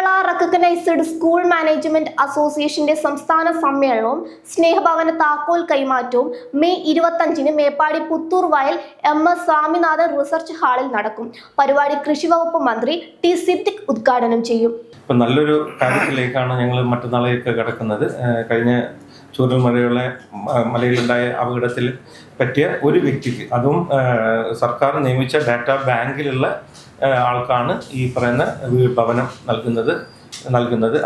Kerala recognised school management അസോസിയേഷന്റെ സംസ്ഥാന സമ്മേളനവും സ്നേഹഭവന താക്കോൽ കൈമാറ്റവും മെയ് 25-ന് മേപ്പാടി പുത്തൂർ വയൽ MS സ്വാമിനാഥൻ റിസർച്ച് ഹാളിൽ നടക്കും. പരിപാടി കൃഷിവകുപ്പ് മന്ത്രി ടി സിദ്ദിഖ് ഉദ്ഘാടനം ചെയ്യും. നല്ലൊരു കാര്യത്തിലേക്കാണ് ഞങ്ങൾ മറ്റന്നാളേക്ക് കിടക്കുന്നത്. കഴിഞ്ഞ മലയിലുണ്ടായ അപകടത്തിൽ പറ്റിയ ഒരു വ്യക്തിക്ക്, അതും സർക്കാർ നിയമിച്ച ഡാറ്റാ ബാങ്കിലുള്ള ആൾക്കാണ് ഈ പറയുന്ന ഭവനം നൽകുന്നത്.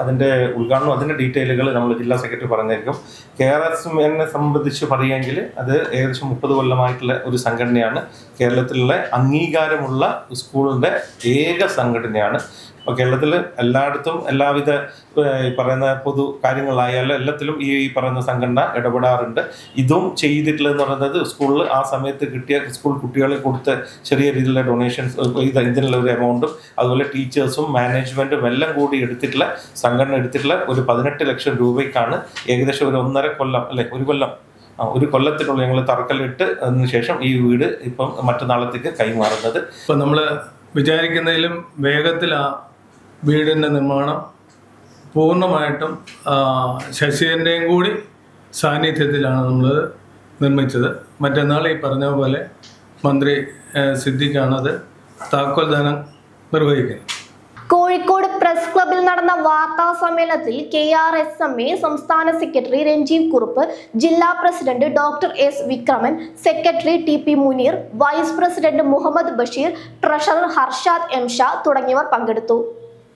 അതിൻ്റെ ഉദ്ഘാടനം, അതിൻ്റെ ഡീറ്റെയിലുകൾ നമ്മൾ ജില്ലാ സെക്രട്ടറി പറഞ്ഞേക്കും. KRSനെ സംബന്ധിച്ച് പറയുമെങ്കിൽ അത് ഏകദേശം 30 കൊല്ലമായിട്ടുള്ള ഒരു സംഘടനയാണ്. കേരളത്തിലുള്ള അംഗീകാരമുള്ള സ്കൂളിൻ്റെ ഏക സംഘടനയാണ്. അപ്പോൾ കേരളത്തിൽ എല്ലായിടത്തും എല്ലാവിധ പറയുന്ന പൊതു കാര്യങ്ങളായാലും എല്ലാത്തിലും ഈ പറയുന്ന സംഘടന ഇടപെടാറുണ്ട്. ഇതും ചെയ്തിട്ടുള്ളതെന്ന് പറയുന്നത് സ്കൂളിൽ ആ സമയത്ത് കിട്ടിയ സ്കൂൾ കുട്ടികളെ കൊടുത്ത ചെറിയ രീതിയിലുള്ള ഡൊണേഷൻസ്, ഇതിനുള്ള ഒരു എമൗണ്ടും അതുപോലെ ടീച്ചേഴ്സും മാനേജ്മെൻറ്റും എല്ലാം കൂടി സംഘടന എടുത്തിട്ടുള്ള ഒരു 18 ലക്ഷം രൂപയ്ക്കാണ് ഏകദേശം ഒരു 1.5 കൊല്ലം അല്ലെ ഒരു കൊല്ലത്തിനുള്ളിൽ ഞങ്ങൾ തറക്കല്ലിട്ട് അതിന് ശേഷം ഈ വീട് ഇപ്പം മറ്റന്നാളത്തേക്ക് കൈമാറുന്നത്. ഇപ്പം നമ്മൾ വിചാരിക്കുന്നതിലും വേഗത്തിൽ ആ വീടിൻ്റെ നിർമ്മാണം പൂർണ്ണമായിട്ടും ശശിധരൻ്റെയും കൂടി സാന്നിധ്യത്തിലാണ് നമ്മൾ നിർമ്മിച്ചത്. മറ്റന്നാൾ ഈ പറഞ്ഞ പോലെ മന്ത്രി സിദ്ദിഖാണത് താക്കോൽ ദാനം നിർവഹിക്കുന്നത്. കോഴിക്കോട് പ്രസ് ക്ലബിൽ നടന്ന വാർത്താ സമ്മേളനത്തിൽ KRSMA സംസ്ഥാന സെക്രട്ടറി രഞ്ജീവ് കുറുപ്പ്, ജില്ലാ president doctor S Vikraman, secretary TP Muneer, vice president Muhammad Basheer, treasurer Harshad M Shah തുടങ്ങിയവർ പങ്കെടുത്തു.